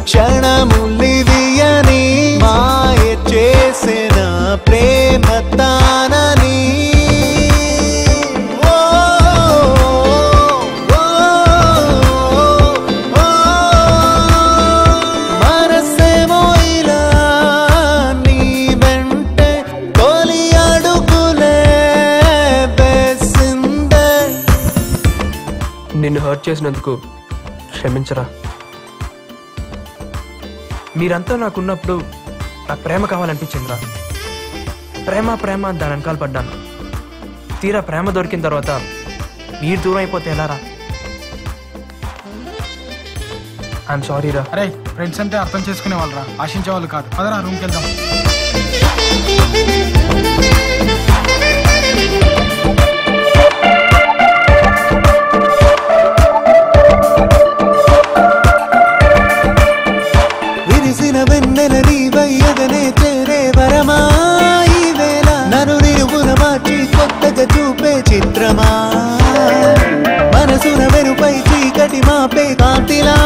క్షణములివియని మాయ చేసిన ప్రేమ తానని మనసేమో ఇలా నీ వెంటే తొలి అడుగులే వేసిందే. నిన్ను హర్ట్ చేసినందుకు క్షమించరా. మీరంతా నాకున్నప్పుడు నాకు ప్రేమ కావాలనిపించిందిరా. ప్రేమ ప్రేమ అని దాని వెనకాల పడ్డాను. తీరా ప్రేమ దొరికిన తర్వాత మీరు దూరం అయిపోతే ఎలారా? ఐఎమ్ సారీ రా. అరే ఫ్రెండ్స్ అంటే అర్థం చేసుకునే వాళ్ళరా, ఆశించే వాళ్ళు కాదు. పదరా రూమ్కి వెళ్దాం. విరిసిన వెన్నెల నీవయ్యదనే చేరే వరమా ఈ వేళ నన్ను నిలువున మార్చి కొత్తగా చూపే చిత్రమా మనసున వెనుపై చీకటి మాపే కాంతిలా